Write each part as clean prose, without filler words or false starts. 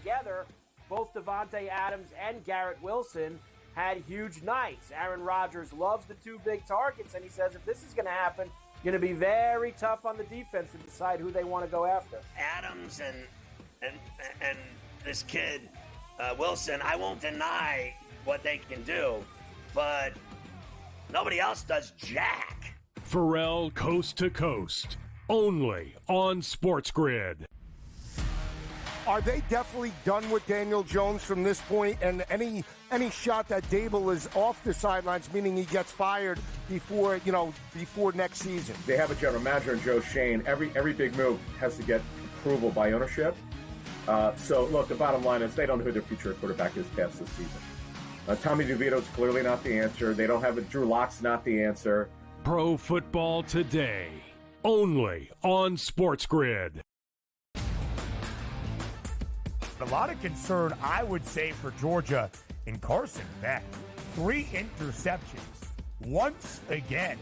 together, both Devontae Adams and Garrett Wilson had huge nights. Aaron Rodgers loves the two big targets, and he says if this is going to happen, it's going to be very tough on the defense to decide who they want to go after. Adams and this kid, Wilson, I won't deny what they can do, but nobody else does jack. Pharrell Coast to Coast, only on SportsGrid. Are they definitely done with Daniel Jones from this point? And any shot that Dable is off the sidelines, meaning he gets fired before next season? They have a general manager in Joe Shane. Every big move has to get approval by ownership. So, look, the bottom line is they don't know who their future quarterback is past this season. Tommy DeVito's clearly not the answer. They don't have it. Drew Lock's not the answer. Pro Football Today, only on SportsGrid. A lot of concern, I would say, for Georgia in Carson Beck. 3 interceptions once again.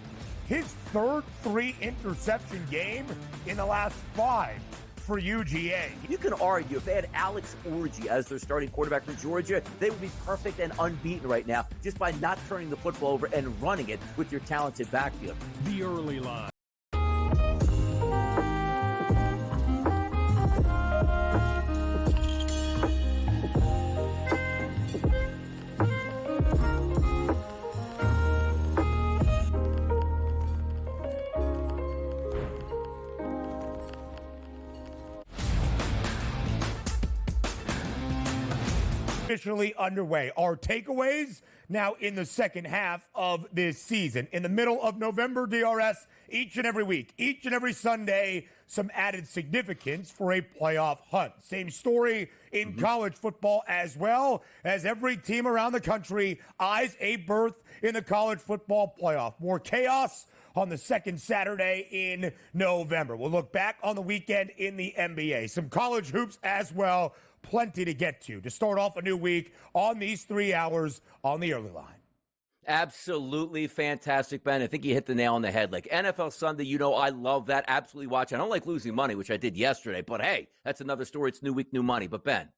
His third 3-interception game in the last 5 for UGA. You can argue if they had Alex Orji as their starting quarterback for Georgia, they would be perfect and unbeaten right now just by not turning the football over and running it with your talented backfield. The early line. Officially underway. Our takeaways now in the second half of this season. In the middle of November, DRS, each and every week, each and every Sunday, some added significance for a playoff hunt. Same story in college football as well, as every team around the country eyes a berth in the college football playoff. More chaos on the second Saturday in November. We'll look back on the weekend in the NBA. Some college hoops as well. Plenty to get to start off a new week on these 3 hours on the early line. Absolutely fantastic, Ben. I think you hit the nail on the head. Like NFL Sunday, I love that. Absolutely watch. I don't like losing money, which I did yesterday, but hey, that's another story. It's new week, new money. But Ben,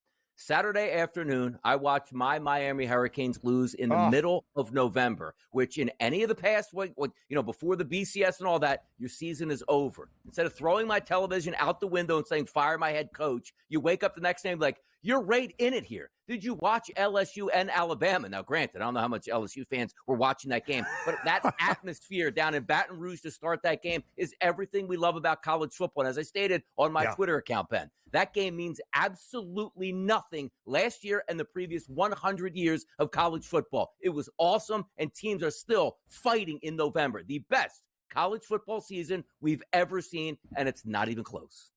Saturday afternoon, I watched my Miami Hurricanes lose in the middle of November, which in any of the past, before the BCS and all that, your season is over. Instead of throwing my television out the window and saying, fire my head coach, you wake up the next day and be like, you're right in it here. Did you watch LSU and Alabama? Now, granted, I don't know how much LSU fans were watching that game, but that atmosphere down in Baton Rouge to start that game is everything we love about college football. And as I stated on my Twitter account, Ben, that game means absolutely nothing last year and the previous 100 years of college football. It was awesome, and teams are still fighting in November. The best college football season we've ever seen, and it's not even close.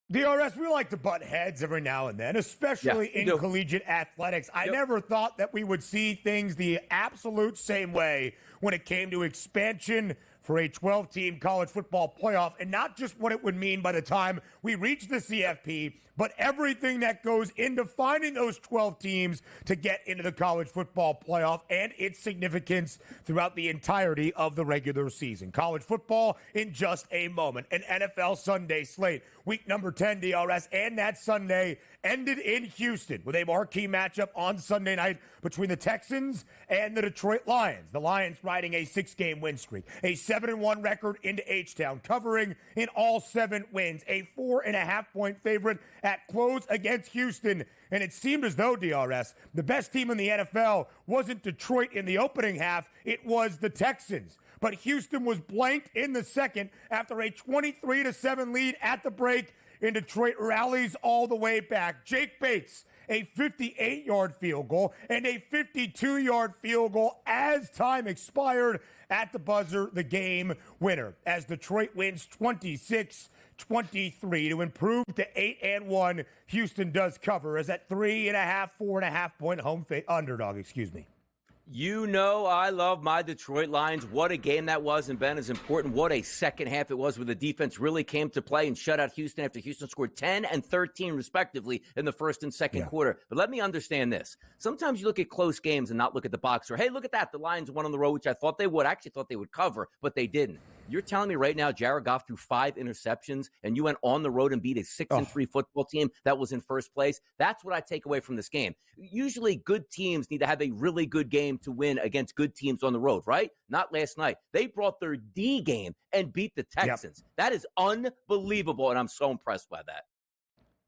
DRS, we like to butt heads every now and then, especially in collegiate athletics. I never thought that we would see things the absolute same way when it came to expansion for a 12-team college football playoff, and not just what it would mean by the time we reach the CFP, but everything that goes into finding those 12 teams to get into the college football playoff and its significance throughout the entirety of the regular season. College football in just a moment. An NFL Sunday slate. Week number 10, DRS, and that Sunday ended in Houston with a marquee matchup on Sunday night between the Texans and the Detroit Lions. The Lions riding a 6-game win streak, a 7-1 record into H-Town, covering in all 7 wins, a 4.5-point favorite at close against Houston. And it seemed as though, DRS, the best team in the NFL wasn't Detroit in the opening half, it was the Texans. But Houston was blanked in the second after a 23-7 lead at the break, and Detroit rallies all the way back. Jake Bates, a 58-yard field goal and a 52-yard field goal as time expired at the buzzer, the game winner, as Detroit wins 26-23 to improve to 8-1. Houston does cover as that 4.5-point home underdog, I love my Detroit Lions. What a game that was, and Ben, is important. What a second half it was where the defense really came to play and shut out Houston after Houston scored 10 and 13, respectively, in the first and second quarter. But let me understand this. Sometimes you look at close games and not look at the box score. Hey, look at that. The Lions won on the road, which I thought they would. I actually thought they would cover, but they didn't. You're telling me right now Jared Goff threw 5 interceptions and you went on the road and beat a 6-3 football team that was in first place? That's what I take away from this game. Usually good teams need to have a really good game to win against good teams on the road, right? Not last night. They brought their D game and beat the Texans. Yep. That is unbelievable, and I'm so impressed by that.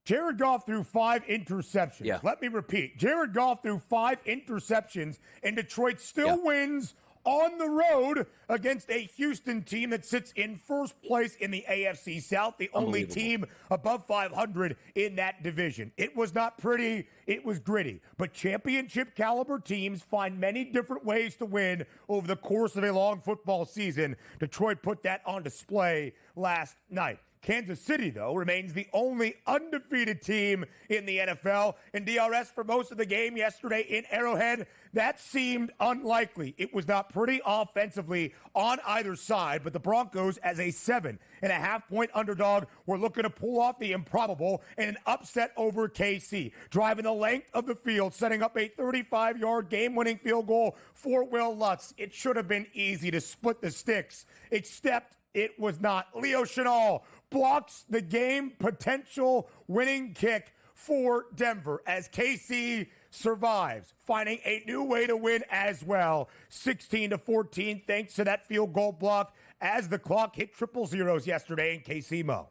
Jared Goff threw 5 interceptions. Yeah. Let me repeat. Jared Goff threw 5 interceptions, and Detroit still wins on the road against a Houston team that sits in first place in the AFC South, the only team above 500 in that division. It was not pretty. It was gritty. But championship caliber teams find many different ways to win over the course of a long football season. Detroit put that on display last night. Kansas City, though, remains the only undefeated team in the NFL. And DRS, for most of the game yesterday in Arrowhead, that seemed unlikely. It was not pretty offensively on either side, but the Broncos, as a 7.5-point underdog, were looking to pull off the improbable and an upset over KC, driving the length of the field, setting up a 35-yard game-winning field goal for Will Lutz. It should have been easy to split the sticks, except it was not. Leo Chenal blocks the game potential winning kick for Denver as KC survives, finding a new way to win as well. 16-14 thanks to that field goal block as the clock hit triple zeros yesterday in KC Mo.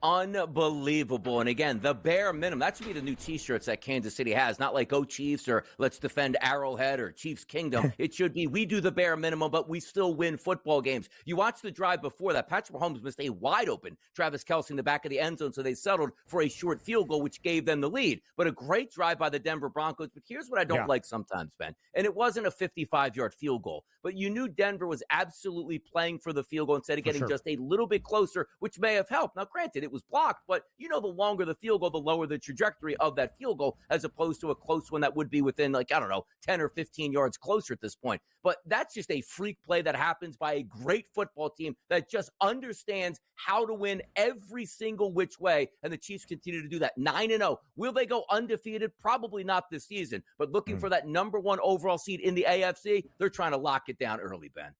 Unbelievable. And again, the bare minimum. That should be the new T-shirts that Kansas City has. Not like Go Chiefs or Let's Defend Arrowhead or Chiefs Kingdom. It should be we do the bare minimum, but we still win football games. You watch the drive before that. Patrick Mahomes missed a wide open Travis Kelce in the back of the end zone, so they settled for a short field goal, which gave them the lead. But a great drive by the Denver Broncos. But here's what I don't like sometimes, Ben. And it wasn't a 55-yard field goal, but you knew Denver was absolutely playing for the field goal instead of getting just a little bit closer, which may have helped. Now, granted, it was blocked, but you know the longer the field goal, the lower the trajectory of that field goal, as opposed to a close one that would be within, 10 or 15 yards closer at this point. But that's just a freak play that happens by a great football team that just understands how to win every single which way, and the Chiefs continue to do that. 9-0. Will they go undefeated? Probably not this season, but looking for that number 1 overall seed in the AFC, they're trying to lock it down early, Ben.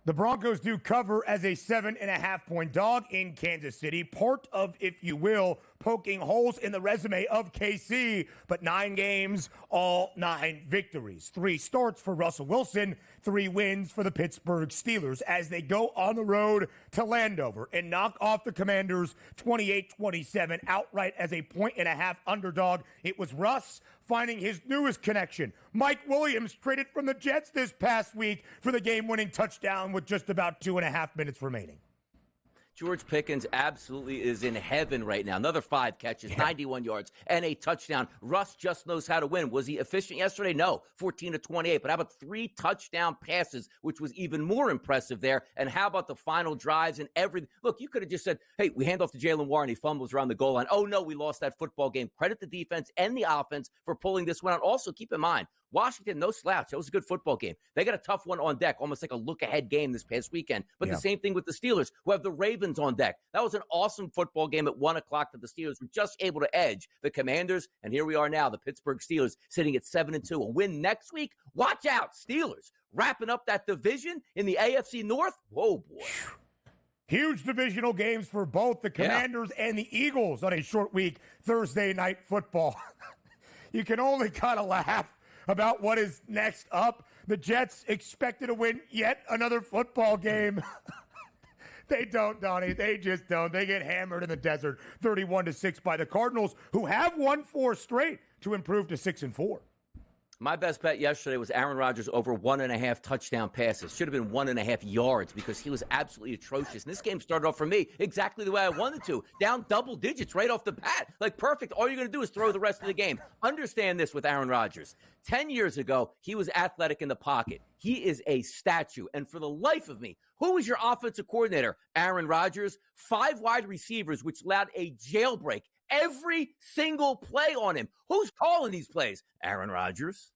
The Broncos do cover as a 7.5-point dog in Kansas City, part of, if you will, poking holes in the resume of KC, but 9 games, all 9 victories. 3 starts for Russell Wilson, 3 wins for the Pittsburgh Steelers as they go on the road to Landover and knock off the Commanders 28-27 outright as a 1.5-point underdog. It was Russ finding his newest connection. Mike Williams traded from the Jets this past week for the game-winning touchdown with just about 2.5 minutes remaining. George Pickens absolutely is in heaven right now. Another 5 catches, 91 yards, and a touchdown. Russ just knows how to win. Was he efficient yesterday? No, 14-28. But how about 3 touchdown passes, which was even more impressive there? And how about the final drives and everything? Look, you could have just said, hey, we hand off to Jalen Warren. He fumbles around the goal line. Oh, no, we lost that football game. Credit the defense and the offense for pulling this one out. Also, keep in mind, Washington, no slouch. That was a good football game. They got a tough one on deck, almost like a look-ahead game this past weekend. But the same thing with the Steelers, who have the Ravens on deck. That was an awesome football game at 1 o'clock that the Steelers were just able to edge the Commanders. And here we are now, the Pittsburgh Steelers sitting at 7-2. A win next week? Watch out, Steelers wrapping up that division in the AFC North. Whoa, boy. Huge divisional games for both the Commanders and the Eagles on a short week Thursday night football. You can only kind of laugh about what is next up. The Jets expected to win yet another football game. They don't, Donnie. They just don't. They get hammered in the desert 31-6 by the Cardinals, who have won 4 straight to improve to 6-4. My best bet yesterday was Aaron Rodgers over 1.5 touchdown passes. Should have been 1.5 yards because he was absolutely atrocious. And this game started off for me exactly the way I wanted to. Down double digits right off the bat. Like perfect. All you're going to do is throw the rest of the game. Understand this with Aaron Rodgers. 10 years ago, he was athletic in the pocket. He is a statue. And for the life of me, who was your offensive coordinator? Aaron Rodgers. 5 wide receivers, which allowed a jailbreak every single play on him. Who's calling these plays? Aaron Rodgers.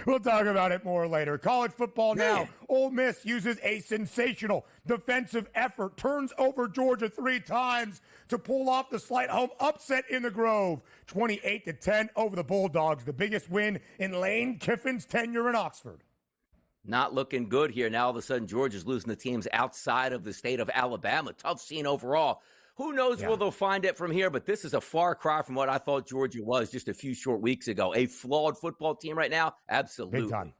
We'll talk about it more later. College football now. Ole Miss uses a sensational defensive effort, turns over Georgia 3 times to pull off the slight home upset in the Grove. 28-10 over the Bulldogs, the biggest win in Lane Kiffin's tenure in Oxford. Not looking good here. Now all of a sudden Georgia's losing the teams outside of the state of Alabama. Tough scene overall. Who knows where they'll find it from here, but this is a far cry from what I thought Georgia was just a few short weeks ago. A flawed football team right now? Absolutely. Big time.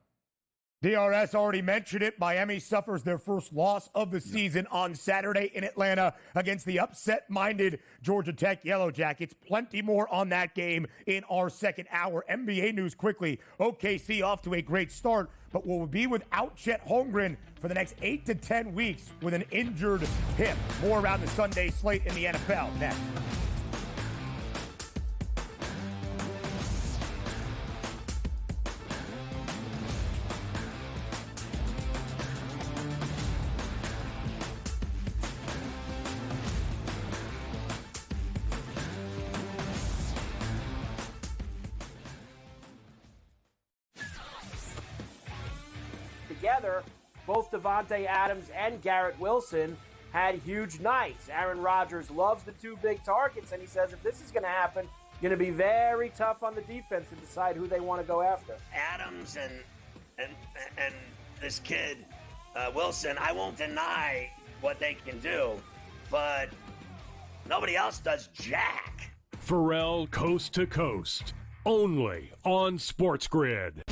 DRS already mentioned it. Miami suffers their first loss of the season on Saturday in Atlanta against the upset-minded Georgia Tech Yellow Jackets. Plenty more on that game in our second hour. NBA news quickly. OKC off to a great start, but will be without Chet Holmgren for the next 8 to 10 weeks with an injured hip. More around the Sunday slate in the NFL next. Together, both Devontae Adams and Garrett Wilson had huge nights. Aaron Rodgers loves the two big targets, and he says if this is going to happen, going to be very tough on the defense to decide who they want to go after. Adams and this kid Wilson, I won't deny what they can do, but nobody else does jack. Pharrell Coast to Coast, only on SportsGrid.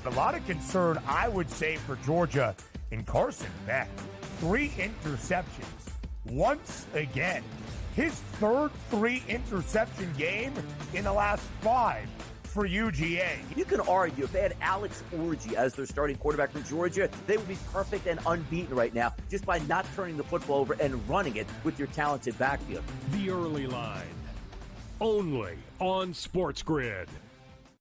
A lot of concern, I would say, for Georgia in Carson Beck. 3 interceptions once again. His third 3-interception game in the last 5 for UGA. You can argue if they had Alex Orji as their starting quarterback from Georgia, they would be perfect and unbeaten right now just by not turning the football over and running it with your talented backfield. The Early Line, only on SportsGrid.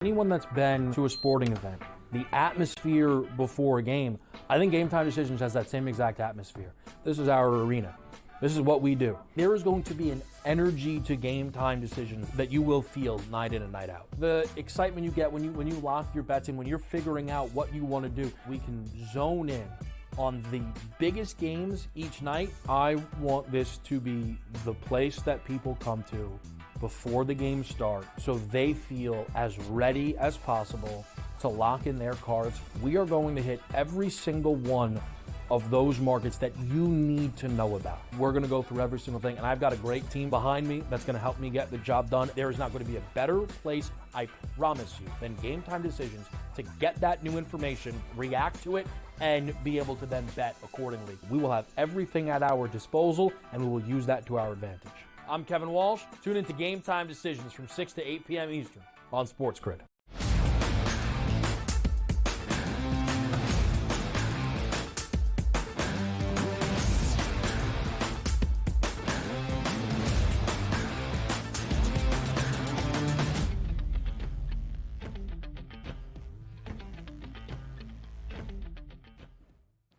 Anyone that's been to a sporting event, the atmosphere before a game, I think Game Time Decisions has that same exact atmosphere. This is our arena. This is what we do. There is going to be an energy to Game Time Decisions that you will feel night in and night out. The excitement you get when you lock your bets in, when you're figuring out what you want to do, we can zone in on the biggest games each night. I want this to be the place that people come to before the games start so they feel as ready as possible to lock in their cards. We are going to hit every single one of those markets that you need to know about. We're going to go through every single thing, and I've got a great team behind me that's going to help me get the job done. There is not going to be a better place, I promise you, than Game Time Decisions to get that new information, react to it, and be able to then bet accordingly. We will have everything at our disposal, and we will use that to our advantage. I'm Kevin Walsh. Tune into Game Time Decisions from 6 to 8 p.m. Eastern on SportsGrid.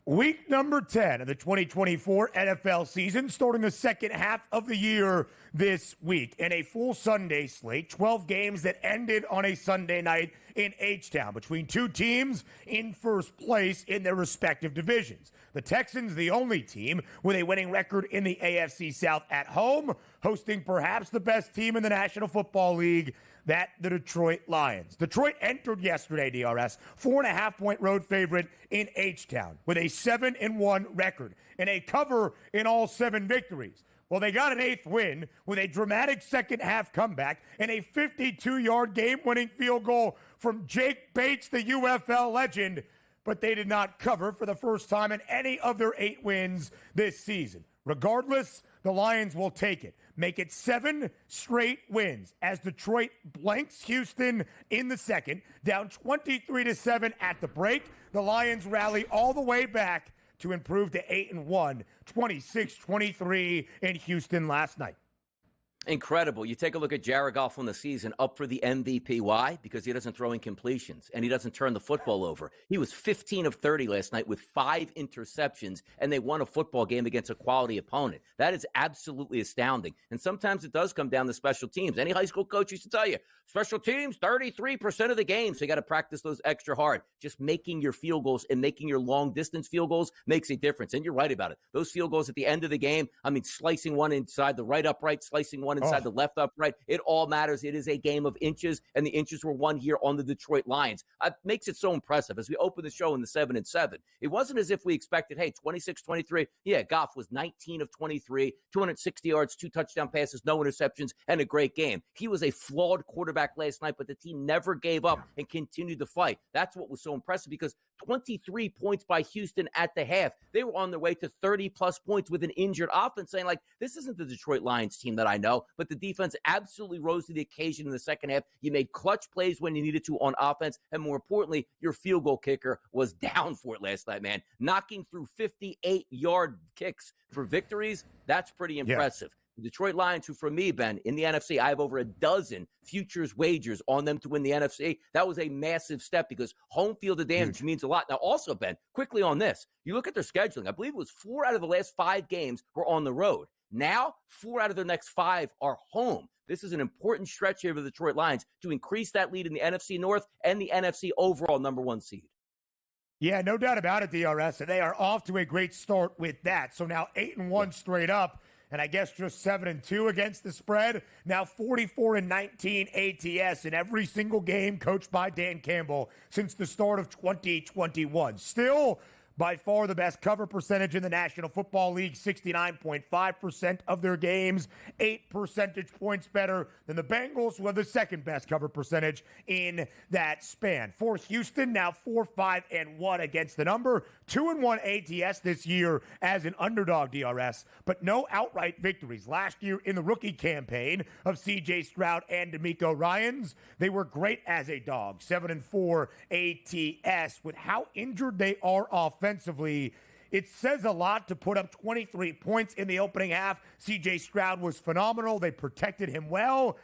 Week number 10 of the 2024 NFL season, starting the second half of the year this week. And a full Sunday slate, 12 games that ended on a Sunday night in H-Town between two teams in first place in their respective divisions. The Texans, the only team with a winning record in the AFC South at home, hosting perhaps the best team in the National Football League, that the Detroit Lions. Detroit entered yesterday, DRS, 4.5-point road favorite in H-Town with a 7-1 record and a cover in all 7 victories. Well, they got an 8th win with a dramatic second-half comeback and a 52-yard game-winning field goal from Jake Bates, the UFL legend, but they did not cover for the first time in any of their 8 wins this season. Regardless, the Lions will take it. Make it 7 straight wins as Detroit blanks Houston in the second, down 23-7 at the break. The Lions rally all the way back to improve to 8-1, 26-23 in Houston last night. Incredible. You take a look at Jared Goff on the season, up for the MVP. Why? Because he doesn't throw incompletions and he doesn't turn the football over. He was 15 of 30 last night with 5 interceptions, and they won a football game against a quality opponent. That is absolutely astounding. And sometimes it does come down to special teams. Any high school coach used to tell you, special teams, 33% of the game. So you got to practice those extra hard. Just making your field goals and making your long distance field goals makes a difference. And you're right about it. Those field goals at the end of the game, I mean, slicing one inside the right upright, slicing one won inside the left upright. It all matters. It is a game of inches, and the inches were won here on the Detroit Lions. It makes it so impressive. As we open the show in the 7-7, it wasn't as if we expected, hey, 26-23. Yeah, Goff was 19 of 23, 260 yards, 2 touchdown passes, no interceptions, and a great game. He was a flawed quarterback last night, but the team never gave up and continued to fight. That's what was so impressive, because 23 points by Houston at the half. They were on their way to 30-plus points with an injured offense, saying, like, this isn't the Detroit Lions team that I know, but the defense absolutely rose to the occasion in the second half. You made clutch plays when you needed to on offense, and more importantly, your field goal kicker was down for it last night, man. Knocking through 58-yard kicks for victories, that's pretty impressive. The Detroit Lions, who for me, Ben, in the NFC, I have over a dozen futures wagers on them to win the NFC. That was a massive step because home field advantage means a lot. Now, also, Ben, quickly on this, you look at their scheduling. I believe it was 4 out of the last 5 games were on the road. Now, 4 out of their next 5 are home. This is an important stretch here for the Detroit Lions to increase that lead in the NFC North and the NFC overall number 1 seed. Yeah, no doubt about it, DRS. And they are off to a great start with that. So now 8-1 straight up. And I guess just 7-2 against the spread. Now 44-19 ATS in every single game coached by Dan Campbell since the start of 2021. Still, by far the best cover percentage in the National Football League, 69.5% of their games, 8 percentage points better than the Bengals, who have the second best cover percentage in that span. For Houston, now 4-5-1 against the number, 2-1 ATS this year as an underdog, DRS, but no outright victories. Last year in the rookie campaign of C.J. Stroud and DeMeco Ryans, they were great as a dog, 7-4 ATS. With how injured they are offensively, it says a lot to put up 23 points in the opening half. C.J. Stroud was phenomenal. They protected him well.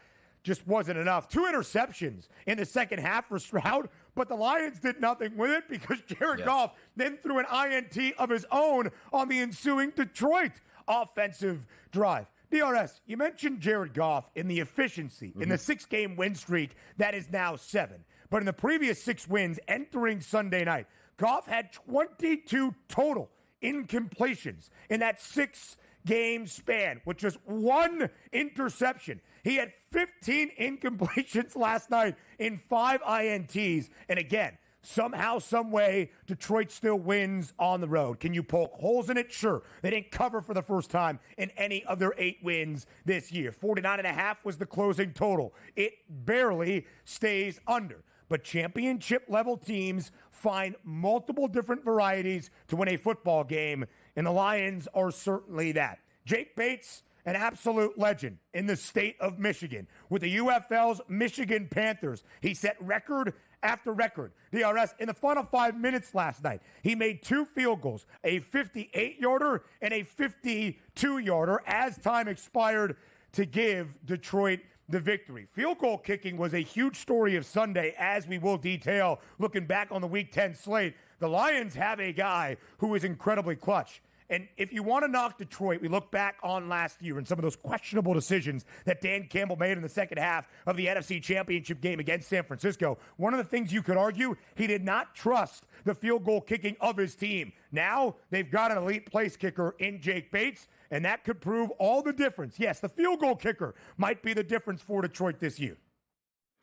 Just wasn't enough. 2 interceptions in the second half for Stroud, but the Lions did nothing with it because Jared Goff then threw an INT of his own on the ensuing Detroit offensive drive. DRS, you mentioned Jared Goff in the efficiency in the 6-game win streak that is now 7. But in the previous 6 wins entering Sunday night, Goff had 22 total incompletions in that 6-game span, which was 1 interception. He had 15 incompletions last night in 5 INTs. And again, somehow, some way, Detroit still wins on the road. Can you poke holes in it? Sure. They didn't cover for the first time in any of their 8 wins this year. 49.5 was the closing total. It barely stays under. But championship-level teams find multiple different varieties to win a football game, and the Lions are certainly that. Jake Bates, an absolute legend in the state of Michigan. With the UFL's Michigan Panthers, he set record after record. DRS, in the final 5 minutes last night, he made 2 field goals, a 58-yarder and a 52-yarder as time expired to give Detroit the victory. Field goal kicking was a huge story of Sunday, as we will detail looking back on the Week 10 slate. The Lions have a guy who is incredibly clutch. And if you want to knock Detroit, we look back on last year and some of those questionable decisions that Dan Campbell made in the second half of the NFC Championship game against San Francisco. One of the things you could argue, he did not trust the field goal kicking of his team. Now they've got an elite place kicker in Jake Bates, and that could prove all the difference. Yes, the field goal kicker might be the difference for Detroit this year.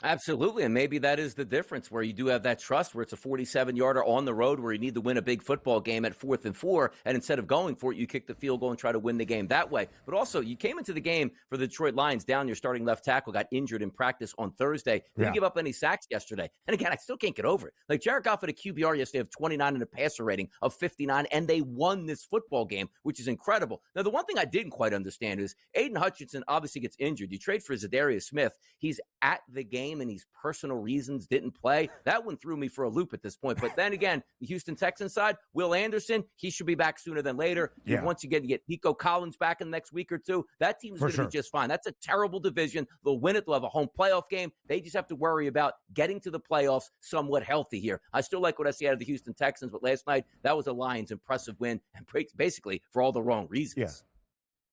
Absolutely, and maybe that is the difference where you do have that trust where it's a 47-yarder on the road where you need to win a big football game at 4th and 4, and instead of going for it, you kick the field goal and try to win the game that way. But also, you came into the game for the Detroit Lions down your starting left tackle, got injured in practice on Thursday, didn't give up any sacks yesterday. And again, I still can't get over it. Like, Jared Goff had a QBR yesterday of 29 and a passer rating of 59, and they won this football game, which is incredible. Now, the one thing I didn't quite understand is Aiden Hutchinson obviously gets injured. You trade for Zadarius Smith. He's at the game, and he's personal reasons didn't play. That one threw me for a loop at this point. But then again, the Houston Texans side, Will Anderson, he should be back sooner than later. Once you get Nico Collins back in the next week or two, that team's going to be just fine. That's a terrible division. They'll win it. They'll have a home playoff game. They just have to worry about getting to the playoffs somewhat healthy here. I still like what I see out of the Houston Texans, but last night, that was a Lions impressive win, and basically for all the wrong reasons. Yeah.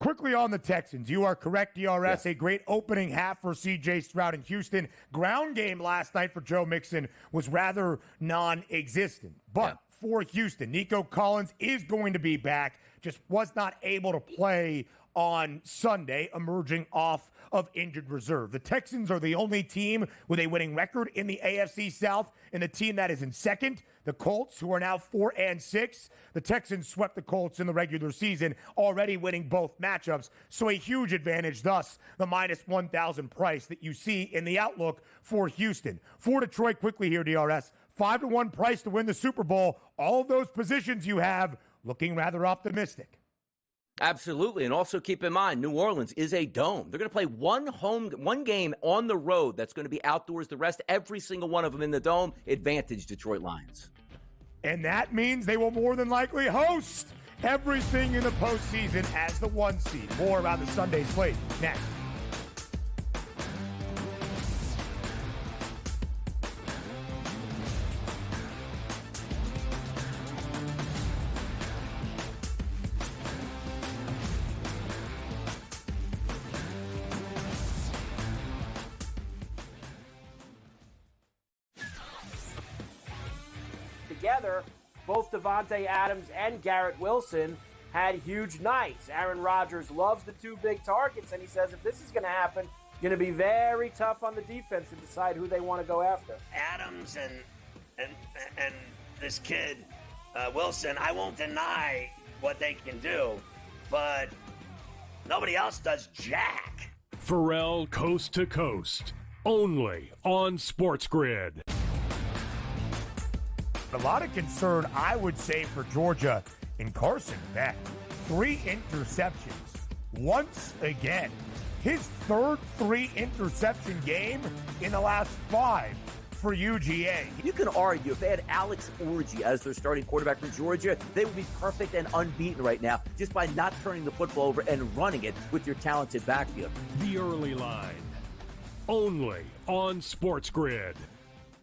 Quickly on the Texans, you are correct, DRS. A great opening half for C.J. Stroud in Houston. Ground game last night for Joe Mixon was rather non-existent. But for Houston, Nico Collins is going to be back, just was not able to play on Sunday, emerging off of injured reserve. The Texans are the only team with a winning record in the AFC South, and the team that is in second, the Colts, who are now 4-6. The Texans swept the Colts in the regular season, already winning both matchups, so a huge advantage, thus the minus 1,000 price that you see in the outlook for Houston. For Detroit, quickly here, DRS, 5-1 price to win the Super Bowl. All of those positions you have looking rather optimistic. Absolutely. And also keep in mind, New Orleans is a dome. They're going to play one game on the road that's going to be outdoors. The rest, every single one of them in the dome. Advantage Detroit Lions. And that means they will more than likely host everything in the postseason as the 1 seed. More around the Sunday slate next. Together, both Devontae Adams and Garrett Wilson had huge nights. Aaron Rodgers loves the two big targets, and he says if this is going to happen, it's going to be very tough on the defense to decide who they want to go after. Adams and this kid, Wilson, I won't deny what they can do, but nobody else does jack. Pharrell Coast to Coast, only on SportsGrid. A lot of concern, I would say, for Georgia in Carson Beck. 3 interceptions once again. His third 3-interception game in the last 5 for UGA. You can argue if they had Alex Orji as their starting quarterback for Georgia, they would be perfect and unbeaten right now just by not turning the football over and running it with your talented backfield. The Early Line, only on SportsGrid.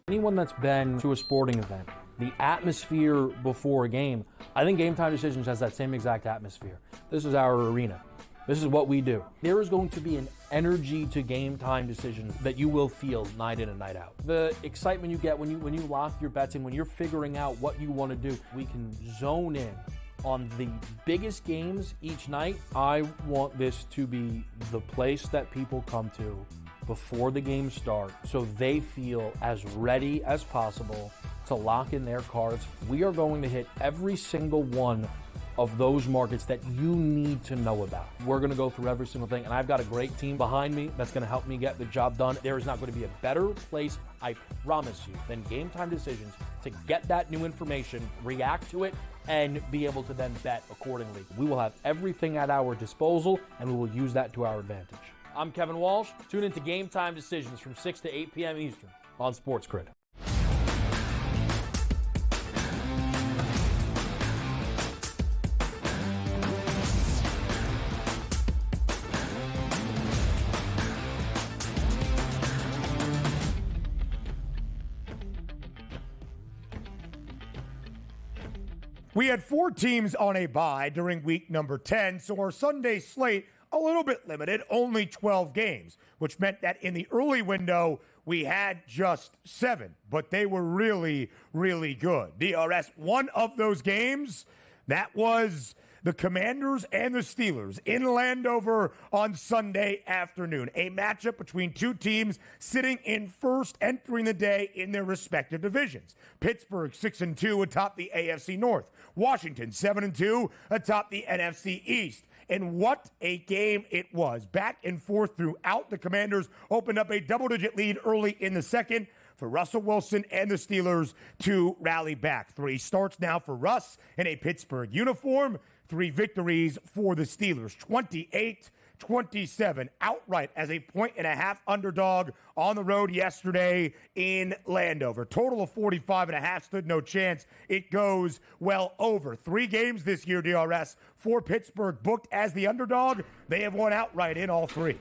Anyone that's been to a sporting event, the atmosphere before a game, I think Game Time Decisions has that same exact atmosphere. This is our arena. This is what we do. There is going to be an energy to Game Time Decisions that you will feel night in and night out. The excitement you get when you lock your bets in, when you're figuring out what you want to do, we can zone in on the biggest games each night. I want this to be the place that people come to before the games start so they feel as ready as possible to lock in their cards. We are going to hit every single one of those markets that you need to know about. We're going to go through every single thing, and I've got a great team behind me that's going to help me get the job done. There is not going to be a better place, I promise you, than Game Time Decisions to get that new information, react to it, and be able to then bet accordingly. We will have everything at our disposal, and we will use that to our advantage. I'm Kevin Walsh. Tune into Game Time Decisions from 6 to 8 p.m. Eastern on SportsGrid. We had 4 teams on a bye during week number 10, so our Sunday slate a little bit limited, only 12 games, which meant that in the early window, we had just 7, but they were really, really good. DRS, one of those games, that was the Commanders and the Steelers in Landover on Sunday afternoon. A matchup between 2 teams sitting in first, entering the day in their respective divisions. Pittsburgh 6-2 atop the AFC North. Washington 7-2 atop the NFC East. And what a game it was. Back and forth throughout. The Commanders opened up a double-digit lead early in the second for Russell Wilson and the Steelers to rally back. 3 starts now for Russ in a Pittsburgh uniform. 3 victories for the Steelers. 28-27 outright as a 1.5-point underdog on the road yesterday in Landover. Total of 45.5 stood no chance. It goes well over. 3 games this year, DRS, for Pittsburgh booked as the underdog. They have won outright in all 3.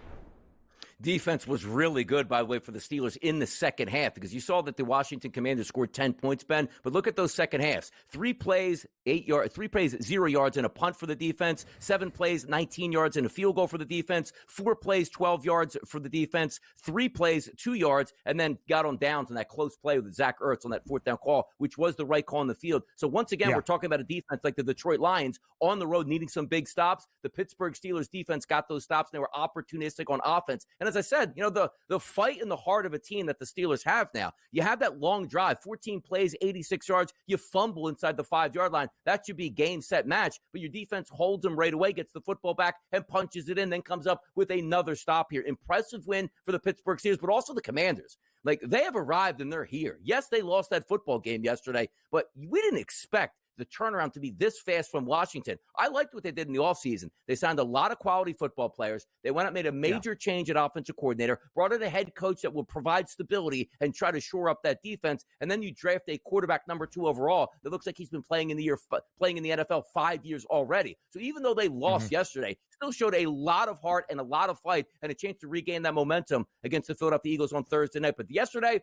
defense was really good, by the way, for the Steelers in the second half, because you saw that the Washington Commanders scored 10 points, Ben. But look at those second halves. 3 plays, 0 yards and a punt for the defense. 7 plays, 19 yards and a field goal for the defense. 4 plays, 12 yards for the defense. 3 plays, 2 yards, and then got on downs in that close play with Zach Ertz on that 4th down call, which was the right call on the field. So once again, we're talking about a defense like the Detroit Lions on the road needing some big stops. The Pittsburgh Steelers defense got those stops, and they were opportunistic on offense. And as I said, the fight in the heart of a team that the Steelers have now, you have that long drive, 14 plays, 86 yards, you fumble inside the 5-yard line. That should be game, set, match, but your defense holds them right away, gets the football back and punches it in, then comes up with another stop here. Impressive win for the Pittsburgh Steelers, but also the Commanders. Like, they have arrived and they're here. Yes, they lost that football game yesterday, but we didn't expect the turnaround to be this fast from Washington. I liked what they did in the offseason. They signed a lot of quality football players. They went out and made a major change at offensive coordinator, brought in a head coach that will provide stability and try to shore up that defense. And then you draft a quarterback number 2 overall that looks like he's been playing in the NFL 5 years already. So even though they lost yesterday, still showed a lot of heart and a lot of fight and a chance to regain that momentum against the Philadelphia Eagles on Thursday night. But yesterday,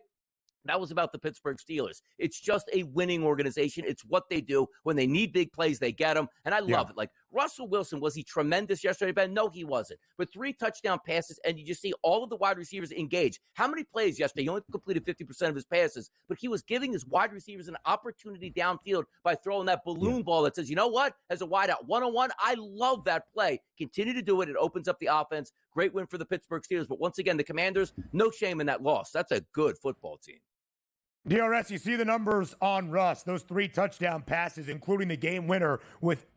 that was about the Pittsburgh Steelers. It's just a winning organization. It's what they do. When they need big plays, they get them. And I love it. Like, Russell Wilson, was he tremendous yesterday, Ben? No, he wasn't. But 3 touchdown passes, and you just see all of the wide receivers engaged. How many plays yesterday? He only completed 50% of his passes, but he was giving his wide receivers an opportunity downfield by throwing that balloon ball that says, you know what? As a wideout, one-on-one, I love that play. Continue to do it. It opens up the offense. Great win for the Pittsburgh Steelers. But once again, the Commanders, no shame in that loss. That's a good football team. DRS, you see the numbers on Russ, those 3 touchdown passes, including the game winner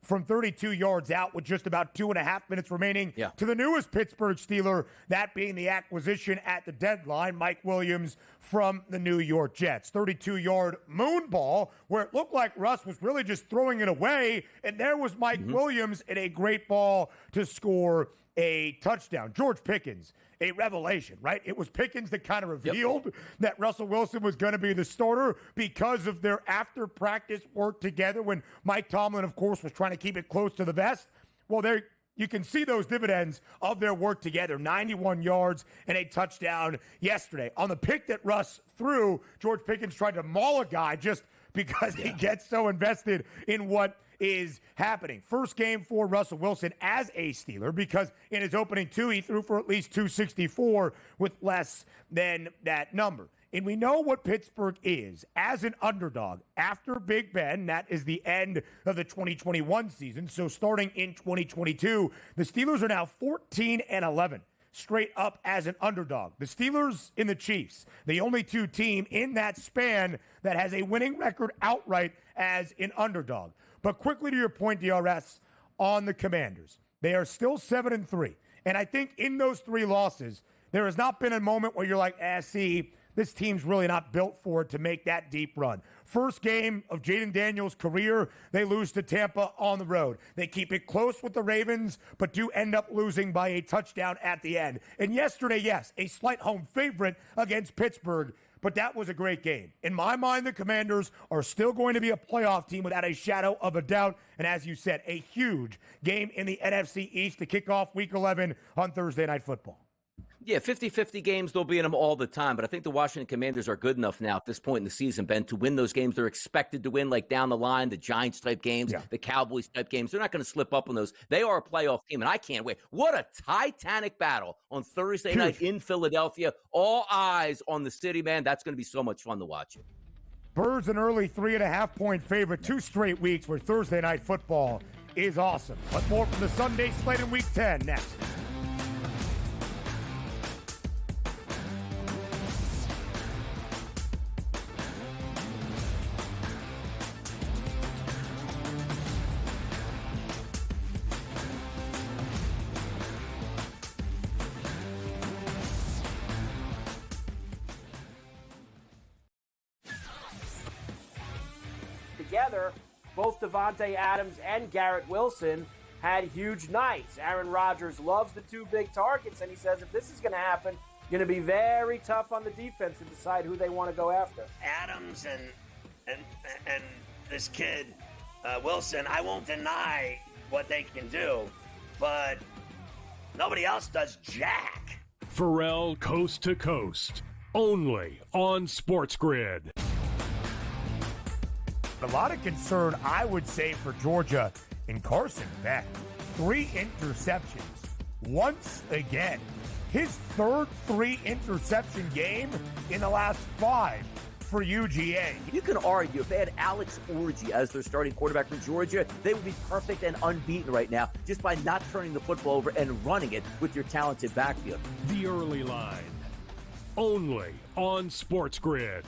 from 32 yards out with just about 2.5 minutes remaining to the newest Pittsburgh Steeler, that being the acquisition at the deadline, Mike Williams from the New York Jets. 32-yard moon ball where it looked like Russ was really just throwing it away, and there was Mike Williams in a great ball to score a touchdown. George Pickens, a revelation, right? It was Pickens that kind of revealed that Russell Wilson was going to be the starter because of their after-practice work together when Mike Tomlin, of course, was trying to keep it close to the vest. Well, there you can see those dividends of their work together. 91 yards and a touchdown yesterday. On the pick that Russ threw, George Pickens tried to maul a guy just because he gets so invested in what is happening. First game for Russell Wilson as a Steeler, because in his opening 2, he threw for at least 264 with less than that number. And we know what Pittsburgh is as an underdog after Big Ben. That is the end of the 2021 season. So starting in 2022, the Steelers are now 14-11. Straight up as an underdog. The Steelers and the Chiefs, the only 2 team in that span that has a winning record outright as an underdog. But quickly to your point, DRS, on the Commanders. They are still 7-3. And I think in those 3 losses, there has not been a moment where you're like, see, this team's really not built for it to make that deep run. First game of Jaden Daniels' career, they lose to Tampa on the road. They keep it close with the Ravens, but do end up losing by a touchdown at the end. And yesterday, yes, a slight home favorite against Pittsburgh, but that was a great game. In my mind, the Commanders are still going to be a playoff team without a shadow of a doubt. And as you said, a huge game in the NFC East to kick off Week 11 on Thursday Night Football. Yeah, 50-50 games, they'll be in them all the time. But I think the Washington Commanders are good enough now at this point in the season, Ben, to win those games they're expected to win, like down the line, the Giants-type games, the Cowboys-type games. They're not going to slip up on those. They are a playoff team, and I can't wait. What a titanic battle on Thursday night in Philadelphia. All eyes on the city, man. That's going to be so much fun to watch. Birds an early 3.5-point favorite, 2 straight weeks where Thursday Night Football is awesome. But more from the Sunday slate in Week 10 next. Together, both Davante Adams and Garrett Wilson had huge nights. Aaron Rodgers loves the 2 big targets, and he says if this is going to happen, it's going to be very tough on the defense to decide who they want to go after. Adams and this kid, Wilson, I won't deny what they can do, but nobody else does jack. Pharrell Coast to Coast, only on SportsGrid. A lot of concern, I would say, for Georgia in Carson Beck. 3 interceptions once again. His third 3-interception game in the last 5 for UGA. You can argue if they had Alex Orji as their starting quarterback for Georgia, they would be perfect and unbeaten right now just by not turning the football over and running it with your talented backfield. The Early Line, only on SportsGrid.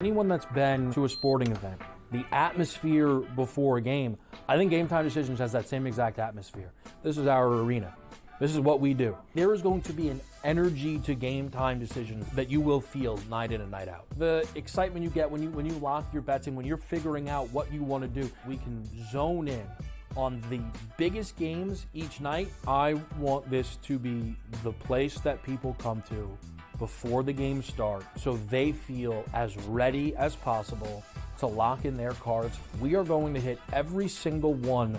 Anyone that's been to a sporting event, the atmosphere before a game, I think Game Time Decisions has that same exact atmosphere. This is our arena. This is what we do. There is going to be an energy to Game Time Decisions that you will feel night in and night out. The excitement you get when you lock your bets in, when you're figuring out what you want to do, we can zone in on the biggest games each night. I want this to be the place that people come to before the games start so they feel as ready as possible to lock in their cards. We are going to hit every single one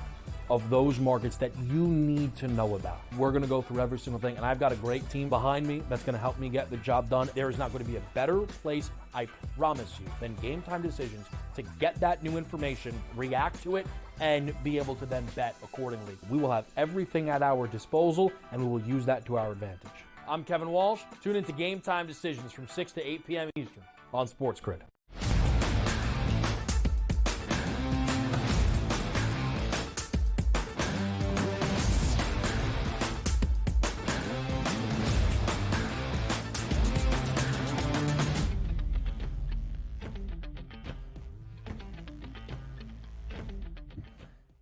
of those markets that you need to know about. We're going to go through every single thing, and I've got a great team behind me that's going to help me get the job done. There is not going to be a better place, I promise you, than Game Time Decisions to get that new information, react to it, and be able to then bet accordingly. We will have everything at our disposal, and we will use that to our advantage. I'm Kevin Walsh. Tune into Game Time Decisions from 6 to 8 p.m. Eastern on SportsGrid.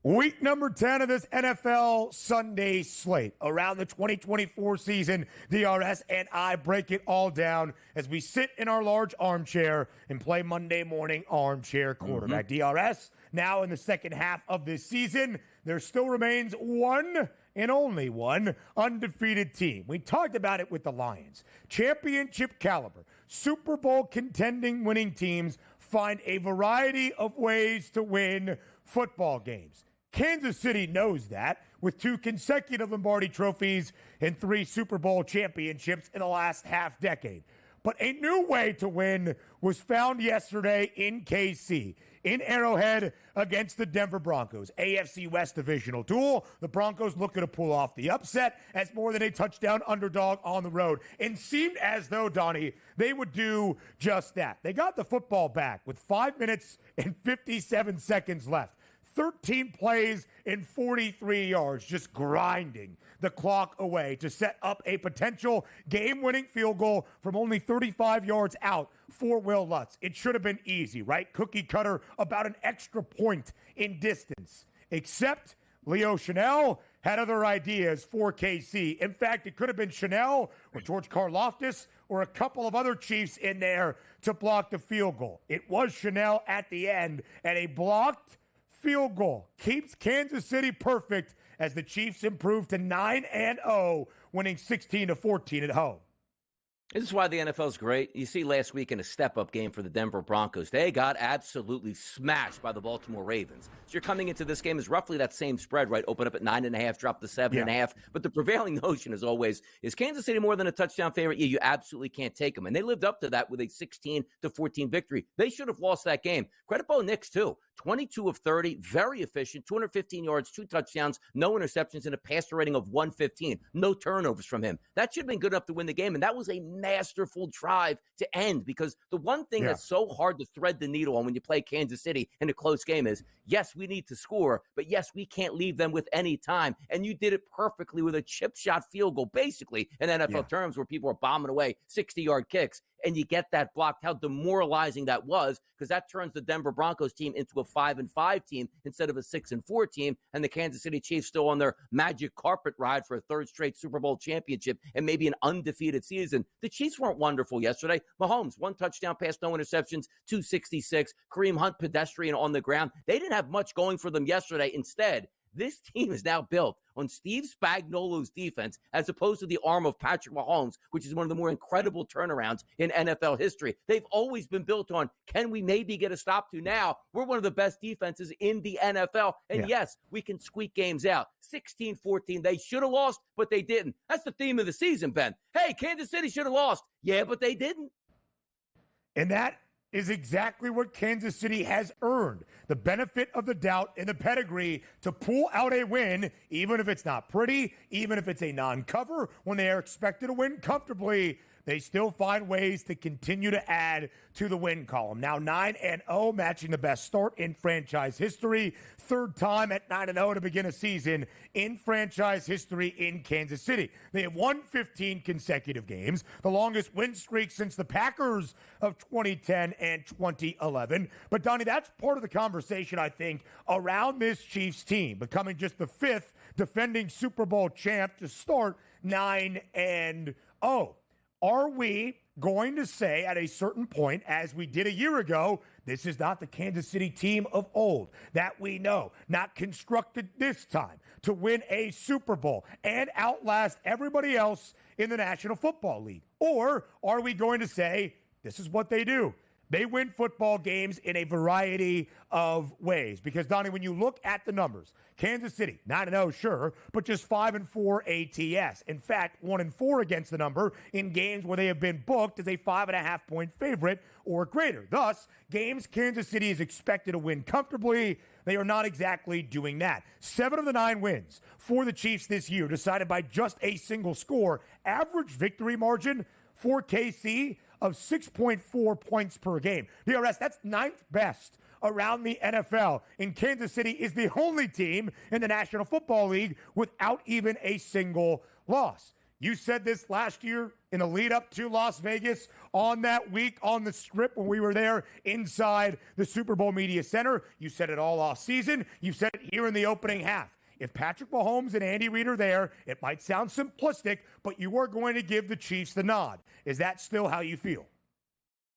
Week number 10 of this NFL Sunday slate. Around the 2024 season, DRS and I break it all down as we sit in our large armchair and play Monday morning armchair quarterback. DRS now in the second half of this season. There still remains one and only one undefeated team. We talked about it with the Lions. Championship caliber, Super Bowl contending winning teams find a variety of ways to win football games. Kansas City knows that with 2 consecutive Lombardi trophies and 3 Super Bowl championships in the last half decade. But a new way to win was found yesterday in KC, in Arrowhead against the Denver Broncos. AFC West divisional duel. The Broncos looking to pull off the upset as more than a touchdown underdog on the road. And seemed as though, Donnie, they would do just that. They got the football back with 5 minutes and 57 seconds left. 13 plays and 43 yards, just grinding the clock away to set up a potential game-winning field goal from only 35 yards out for Will Lutz. It should have been easy, right? Cookie cutter, about an extra point in distance. Except Leo Chanel had other ideas for KC. In fact, it could have been Chanel or George Karlaftis or a couple of other Chiefs in there to block the field goal. It was Chanel at the end, and a blocked field goal keeps Kansas City perfect as the Chiefs improve to 9-0, winning 16-14 at home. This is why the NFL is great. You see last week in a step-up game for the Denver Broncos, they got absolutely smashed by the Baltimore Ravens. So you're coming into this game as roughly that same spread, right? Open up at 9.5, drop to 7.5. But the prevailing notion, as always, is Kansas City more than a touchdown favorite? Yeah, you absolutely can't take them. And they lived up to that with a 16-14 victory. They should have lost that game. Credit Bo Nix, too. 22 of 30, very efficient, 215 yards, 2 touchdowns, no interceptions, and a passer rating of 115. No turnovers from him. That should have been good enough to win the game, and that was a masterful drive to end, because the one thing that's so hard to thread the needle on when you play Kansas City in a close game is, yes, we need to score, but yes, we can't leave them with any time, and you did it perfectly with a chip shot field goal, basically, in NFL terms, where people are bombing away 60-yard kicks, and you get that blocked. How demoralizing that was, because that turns the Denver Broncos team into a 5-5 team instead of a 6-4 team, and the Kansas City Chiefs still on their magic carpet ride for a 3rd straight Super Bowl championship and maybe an undefeated season. The Chiefs weren't wonderful yesterday. Mahomes, 1 touchdown pass, no interceptions, 266. Kareem Hunt, pedestrian on the ground. They didn't have much going for them yesterday. Instead, This team is now built on Steve Spagnuolo's defense as opposed to the arm of Patrick Mahomes, which is one of the more incredible turnarounds in NFL history. They've always been built on, can we maybe get a stop to now? We're one of the best defenses in the NFL. And yes, we can squeak games out. 16-14, they should have lost, but they didn't. That's the theme of the season, Ben. Hey, Kansas City should have lost. Yeah, but they didn't. And that is exactly what Kansas City has earned. The benefit of the doubt and the pedigree to pull out a win, even if it's not pretty, even if it's a non-cover, when they are expected to win comfortably. They still find ways to continue to add to the win column. Now 9-0, matching the best start in franchise history. Third time at 9-0 to begin a season in franchise history in Kansas City. They have won 15 consecutive games, the longest win streak since the Packers of 2010 and 2011. But Donnie, that's part of the conversation, I think, around this Chiefs team, becoming just the fifth defending Super Bowl champ to start 9-0. Are we going to say at a certain point, as we did a year ago, this is not the Kansas City team of old that we know, not constructed this time to win a Super Bowl and outlast everybody else in the National Football League? Or are we going to say, this is what they do? They win football games in a variety of ways. Because, Donnie, when you look at the numbers, Kansas City, 9-0, sure, but just 5-4 ATS. In fact, 1-4 against the number in games where they have been booked as a 5.5-point favorite or greater. Thus, games Kansas City is expected to win comfortably, they are not exactly doing that. 7 of the 9 wins for the Chiefs this year decided by just a single score. Average victory margin for KC of 6.4 points per game. DRS, that's 9th best around the NFL. And Kansas City is the only team in the National Football League without even a single loss. You said this last year in the lead up to Las Vegas on that week on the Strip when we were there inside the Super Bowl Media Center. You said it all off season. You said it here in the opening half. If Patrick Mahomes and Andy Reid are there, it might sound simplistic, but you are going to give the Chiefs the nod. Is that still how you feel?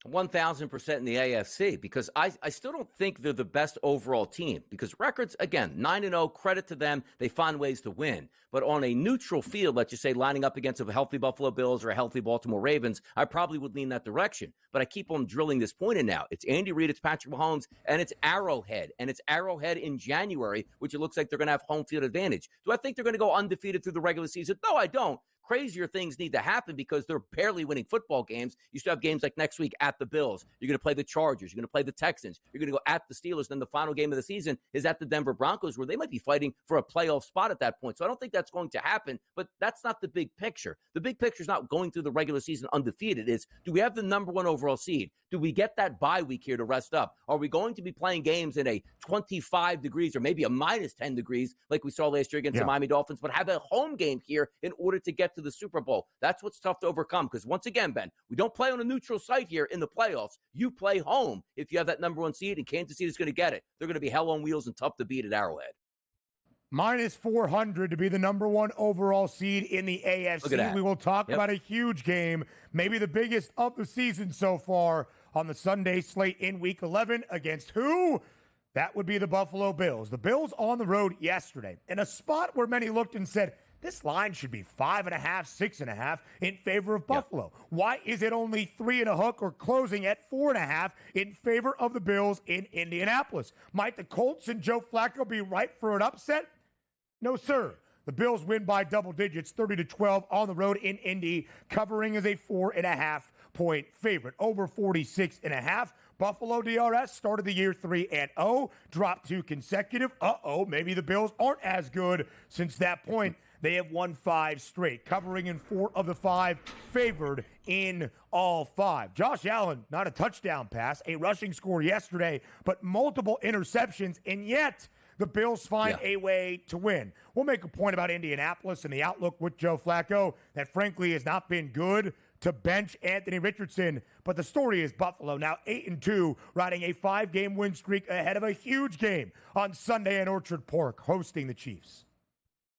1,000% in the AFC, because I still don't think they're the best overall team, because records, again, 9-0, credit to them. They find ways to win. But on a neutral field, let's just say lining up against a healthy Buffalo Bills or a healthy Baltimore Ravens, I probably would lean that direction. But I keep on drilling this point in now. It's Andy Reid, it's Patrick Mahomes, and it's Arrowhead. And it's Arrowhead in January, which it looks like they're going to have home field advantage. Do I think they're going to go undefeated through the regular season? No, I don't. Crazier things need to happen because they're barely winning football games. You still have games like next week at the Bills. You're going to play the Chargers. You're going to play the Texans. You're going to go at the Steelers. Then the final game of the season is at the Denver Broncos, where they might be fighting for a playoff spot at that point. So I don't think that's going to happen, but that's not the big picture. The big picture is not going through the regular season undefeated. It's, do we have the number 1 overall seed? Do we get that bye week here to rest up? Are we going to be playing games in a 25 degrees or maybe a minus 10 degrees like we saw last year against the Miami Dolphins, but have a home game here in order to get to the Super Bowl? That's what's tough to overcome, because once again, Ben, we don't play on a neutral site here in the playoffs. You play home if you have that number 1 seed, and Kansas City is going to get it. They're going to be hell on wheels and tough to beat at Arrowhead. Minus 400 to be the number 1 overall seed in the AFC. We will talk about a huge game, maybe the biggest of the season so far, on the Sunday slate in Week 11 against who? That would be the Buffalo Bills. The Bills on the road yesterday in a spot where many looked and said, this line should be 5.5, 6.5 in favor of Buffalo. Why is it only 3 and a hook or closing at 4.5 in favor of the Bills in Indianapolis? Might the Colts and Joe Flacco be ripe for an upset? No, sir. The Bills win by double digits, 30-12 on the road in Indy, covering as a 4.5-point favorite. Over 46.5. Buffalo DRS started the year 3-0, dropped 2 consecutive. Maybe the Bills aren't as good since that point. They have won 5 straight, covering in 4 of the 5, favored in all 5. Josh Allen, not a touchdown pass, a rushing score yesterday, but multiple interceptions, and yet the Bills find a way to win. We'll make a point about Indianapolis and the outlook with Joe Flacco that frankly has not been good to bench Anthony Richardson. But the story is Buffalo now 8-2, riding a 5-game win streak ahead of a huge game on Sunday in Orchard Park, hosting the Chiefs.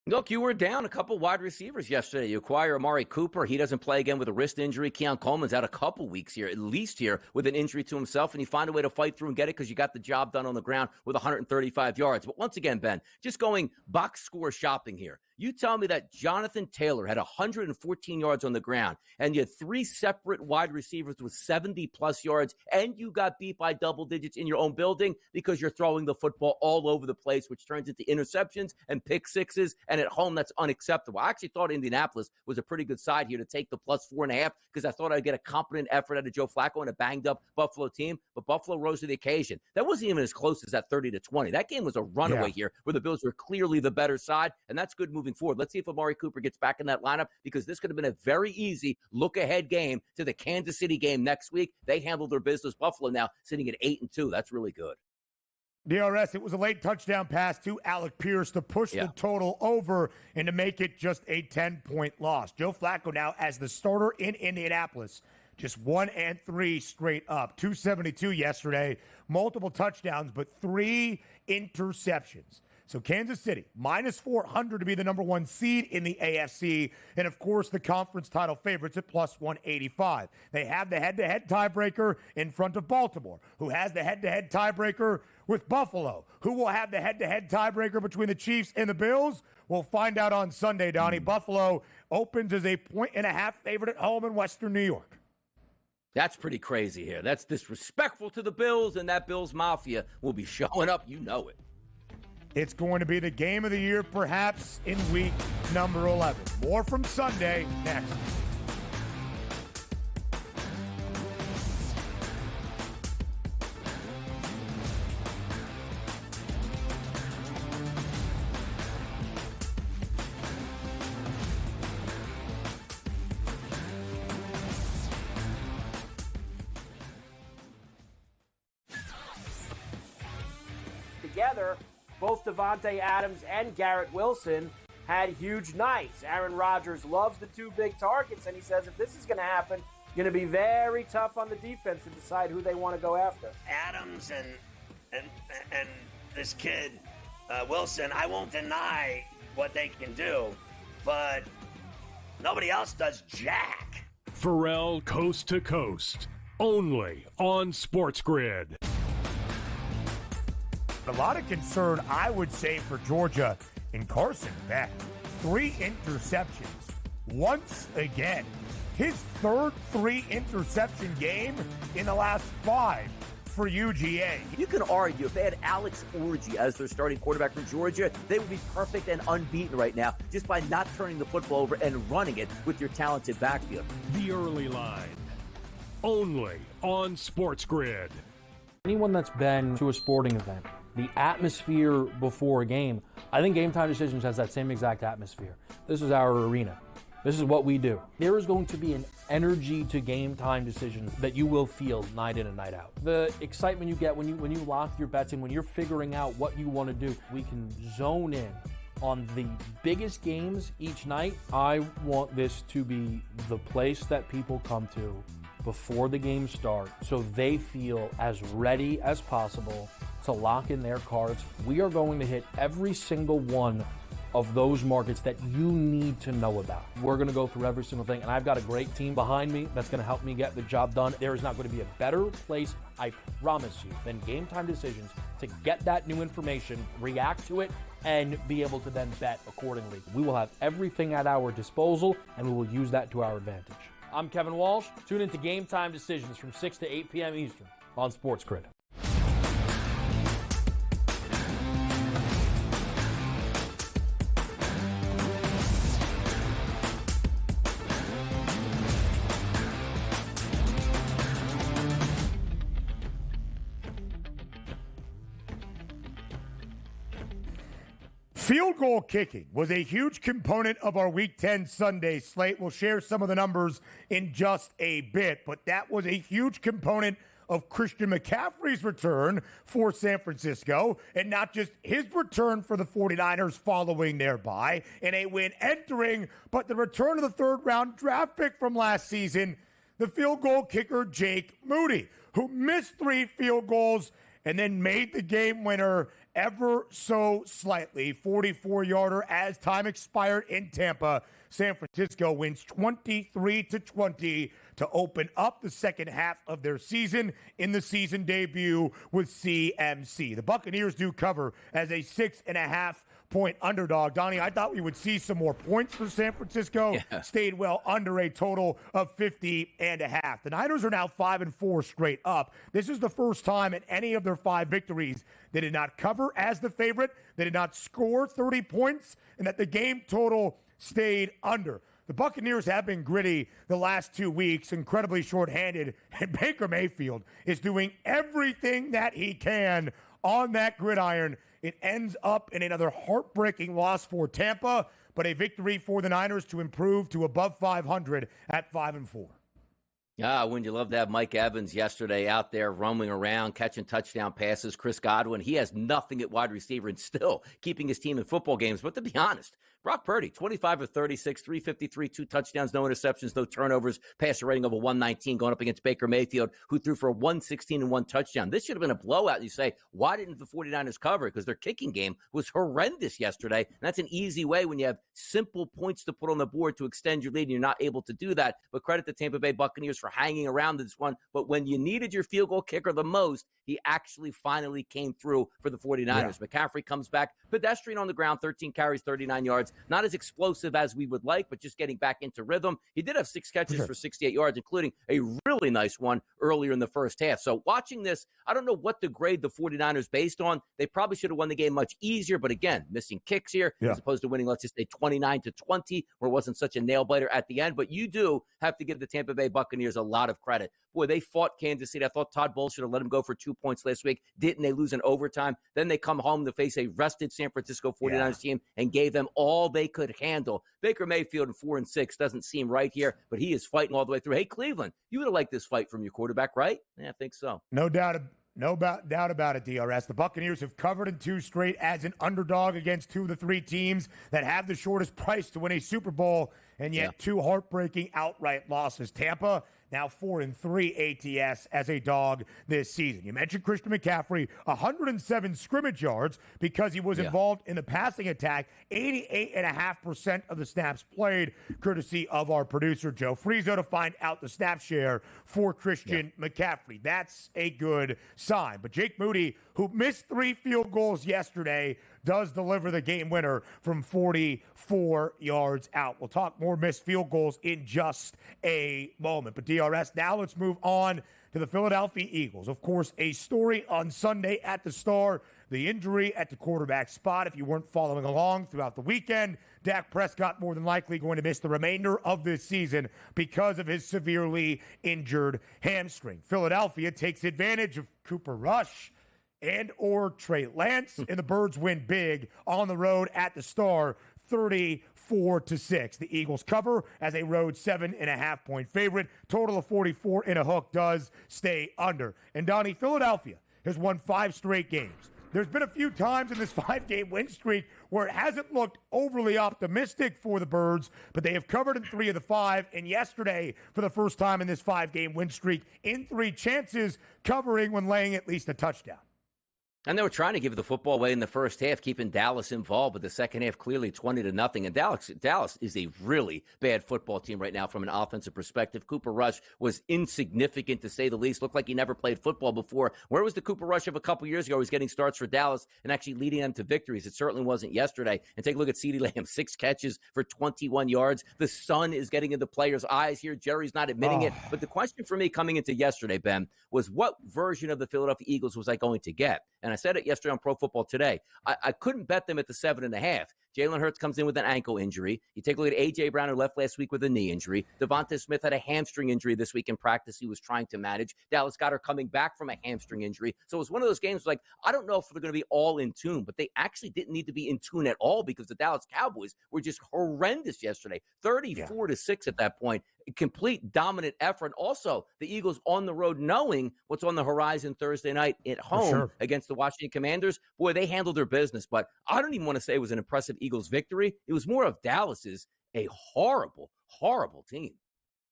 Look, you were down a couple wide receivers yesterday. You acquire Amari Cooper. He doesn't play again with a wrist injury. Keon Coleman's out a couple weeks here, at least here, with an injury to himself. And you find a way to fight through and get it because you got the job done on the ground with 135 yards. But once again, Ben, just going box score shopping here. You tell me that Jonathan Taylor had 114 yards on the ground, and you had three separate wide receivers with 70-plus yards, and you got beat by double digits in your own building because you're throwing the football all over the place, which turns into interceptions and pick sixes, and at home, that's unacceptable. I actually thought Indianapolis was a pretty good side here to take the plus 4.5 because I thought I'd get a competent effort out of Joe Flacco and a banged-up Buffalo team, but Buffalo rose to the occasion. That wasn't even as close as that 30-20. That game was a runaway here where the Bills were clearly the better side, and that's good moving forward. Let's see if Amari Cooper gets back in that lineup because this could have been a very easy look-ahead game to the Kansas City game next week. They handled their business. Buffalo now sitting at 8-2. That's really good. DRS, it was a late touchdown pass to Alec Pierce to push the total over and to make it just a 10-point loss. Joe Flacco now as the starter in Indianapolis, just 1-3 straight up. 272 yesterday, multiple touchdowns, but 3 interceptions. So Kansas City, minus 400 to be the number 1 seed in the AFC. And, of course, the conference title favorites at plus 185. They have the head-to-head tiebreaker in front of Baltimore, who has the head-to-head tiebreaker with Buffalo. Who will have the head-to-head tiebreaker between the Chiefs and the Bills? We'll find out on Sunday, Donnie. Buffalo opens as a 1.5 favorite at home in Western New York. That's pretty crazy here. That's disrespectful to the Bills, and that Bills Mafia will be showing up. You know it. It's going to be the game of the year, perhaps, in week number 11. More from Sunday next. Together, both Davante Adams and Garrett Wilson had huge nights. Aaron Rodgers loves the two big targets, and he says if this is going to happen, it's going to be very tough on the defense to decide who they want to go after. Adams and this kid, Wilson, I won't deny what they can do, but nobody else does jack. Pharrell Coast to Coast, only on SportsGrid. A lot of concern, I would say, for Georgia in Carson Beck. 3 interceptions once again. His third 3-interception game in the last 5 for UGA. You can argue if they had Alex Orji as their starting quarterback from Georgia, they would be perfect and unbeaten right now just by not turning the football over and running it with your talented backfield. The Early Line, only on SportsGrid. Anyone that's been to a sporting event, the atmosphere before a game, I think Game Time Decisions has that same exact atmosphere. This is our arena. This is what we do. There is going to be an energy to Game Time Decisions that you will feel night in and night out. The excitement you get when you lock your bets in, when you're figuring out what you want to do, we can zone in on the biggest games each night. I want this to be the place that people come to before the game starts so they feel as ready as possible to lock in their cards. We are going to hit every single one of those markets that you need to know about. We're going to go through every single thing, and I've got a great team behind me that's going to help me get the job done. There is not going to be a better place, I promise you, than Game Time Decisions to get that new information, react to it, and be able to then bet accordingly. We will have everything at our disposal, and we will use that to our advantage. I'm Kevin Walsh. Tune into Game Time Decisions from 6 to 8 p.m. Eastern on SportsGrid. Field goal kicking was a huge component of our Week 10 Sunday slate. We'll share some of the numbers in just a bit, but that was a huge component of Christian McCaffrey's return for San Francisco, and not just his return for the 49ers following their bye and a win entering, but the return of the third-round draft pick from last season, the field goal kicker Jake Moody, who missed 3 field goals and then made the game winner ever so slightly. 44-yarder as time expired in Tampa. San Francisco wins 23-20 to open up the second half of their season in the season debut with CMC. The Buccaneers do cover as a 6.5-point underdog. Donnie, I thought we would see some more points for San Francisco. Yeah. Stayed well under a total of 50.5. The Niners are now 5-4 straight up. This is the first time in any of their 5 victories they did not cover as the favorite, they did not score 30 points, and that the game total stayed under. The Buccaneers have been gritty the last 2 weeks, incredibly shorthanded, and Baker Mayfield is doing everything that he can on that gridiron. It ends up in another heartbreaking loss for Tampa, but a victory for the Niners to improve to above 500 at 5-4. Ah, wouldn't you love to have Mike Evans yesterday out there rumbling around, catching touchdown passes. Chris Godwin, he has nothing at wide receiver and still keeping his team in football games. But to be honest, Brock Purdy, 25 of 36, 353, 2 touchdowns, no interceptions, no turnovers, passer rating of a 119 going up against Baker Mayfield, who threw for a 116 and 1 touchdown. This should have been a blowout. You say, why didn't the 49ers cover? Because their kicking game was horrendous yesterday. And that's an easy way when you have simple points to put on the board to extend your lead and you're not able to do that. But credit the Tampa Bay Buccaneers for hanging around this one. But when you needed your field goal kicker the most, he actually finally came through for the 49ers. Yeah. McCaffrey comes back, pedestrian on the ground, 13 carries, 39 yards. Not as explosive as we would like, but just getting back into rhythm. He did have 6 catches for 68 yards, including a really nice one earlier in the first half. So watching this, I don't know what to grade the 49ers based on. They probably should have won the game much easier, but again, missing kicks here as opposed to winning, let's just say 29-20, where it wasn't such a nail-biter at the end. But you do have to give the Tampa Bay Buccaneers a lot of credit. Boy, they fought Kansas City. I thought Todd Bowles should have let him go for 2 points last week. Didn't. They lose in overtime. Then they come home to face a rested San Francisco 49ers team and gave them all they could handle. Baker Mayfield in 4-6 doesn't seem right here, but he is fighting all the way through. Hey, Cleveland, you would have liked this fight from your quarterback, right? Yeah, I think so. No doubt about it, DRS. The Buccaneers have covered in 2 straight as an underdog against 2 of the 3 teams that have the shortest price to win a Super Bowl, and yet 2 heartbreaking outright losses. Tampa now 4-3 ATS as a dog this season. You mentioned Christian McCaffrey, 107 scrimmage yards because he was involved in the passing attack, 88.5% of the snaps played, courtesy of our producer Joe Frieso, to find out the snap share for Christian McCaffrey. That's a good sign. But Jake Moody, who missed 3 field goals yesterday, does deliver the game winner from 44 yards out. We'll talk more missed field goals in just a moment. But DRS, now let's move on to the Philadelphia Eagles. Of course, a story on Sunday at the Star, the injury at the quarterback spot. If you weren't following along throughout the weekend, Dak Prescott more than likely going to miss the remainder of this season because of his severely injured hamstring. Philadelphia takes advantage of Cooper Rush and or Trey Lance, and the Birds win big on the road at the Star, 34-6. The Eagles cover as a road 7.5-point favorite. Total of 44 in a hook does stay under. And Donnie, Philadelphia has won 5 straight games. There's been a few times in this 5-game win streak where it hasn't looked overly optimistic for the Birds, but they have covered in 3 of the 5. And yesterday, for the first time in this 5-game win streak, in 3 chances, covering when laying at least a touchdown. And they were trying to give the football away in the first half, keeping Dallas involved, but the second half clearly 20-0. And Dallas is a really bad football team right now from an offensive perspective. Cooper Rush was insignificant, to say the least. Looked like he never played football before. Where was the Cooper Rush of a couple years ago? He was getting starts for Dallas and actually leading them to victories. It certainly wasn't yesterday. And take a look at CeeDee Lamb, 6 catches for 21 yards. The sun is getting into players' eyes here. Jerry's not admitting it. But the question for me coming into yesterday, Ben, was what version of the Philadelphia Eagles was I going to get? And I said it yesterday on Pro Football Today. I couldn't bet them at the 7.5. Jalen Hurts comes in with an ankle injury. You take a look at A.J. Brown, who left last week with a knee injury. Devonta Smith had a hamstring injury this week in practice he was trying to manage. Dallas Goedert coming back from a hamstring injury. So it was one of those games like, I don't know if they're going to be all in tune, but they actually didn't need to be in tune at all because the Dallas Cowboys were just horrendous yesterday. 34-6 at that point. A complete dominant effort. Also, the Eagles on the road knowing what's on the horizon Thursday night at home against the Washington Commanders. Boy, they handled their business, but I don't even want to say it was an impressive Eagles victory. It was more of Dallas's a horrible, horrible team.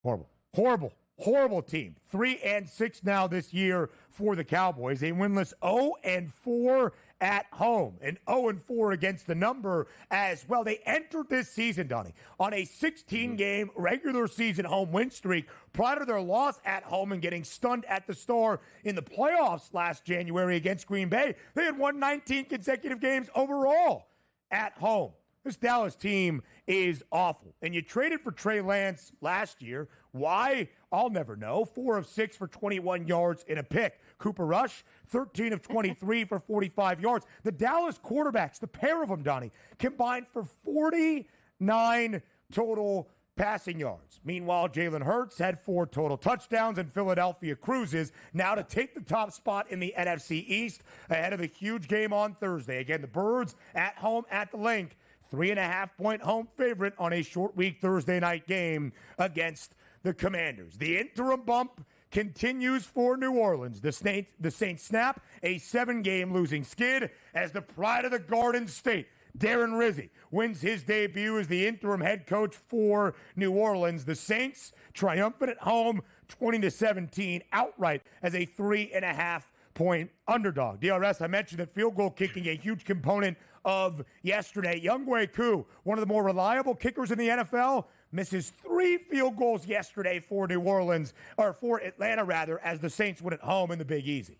Horrible team. 3-6 now this year for the Cowboys. A winless 0-4 at home, and 0-4 against the number as well. They entered this season, Donnie, on a 16-game regular season home win streak prior to their loss at home and getting stunned at the Star in the playoffs last January against Green Bay. They had won 19 consecutive games overall at home. This Dallas team is awful. And you traded for Trey Lance last year. Why? I'll never know. 4 of 6 for 21 yards and a pick. Cooper Rush, 13 of 23 for 45 yards. The Dallas quarterbacks, the pair of them, Donnie, combined for 49 total passing yards. Meanwhile, Jalen Hurts had 4 total touchdowns, and Philadelphia cruises now to take the top spot in the NFC East ahead of a huge game on Thursday. Again, the Birds at home at the Link. 3.5-point home favorite on a short week Thursday night game against the Commanders. The interim bump continues for New Orleans. The Saints snap a 7-game losing skid as the pride of the Garden State, Darren Rizzi, wins his debut as the interim head coach for New Orleans. The Saints triumphant at home, 20-17, outright as a 3.5-point underdog. DRS, I mentioned that field goal kicking a huge component of yesterday. Younghoe Koo, one of the more reliable kickers in the NFL, misses 3 field goals yesterday for New Orleans, or for Atlanta rather, as the Saints win at home in the Big Easy.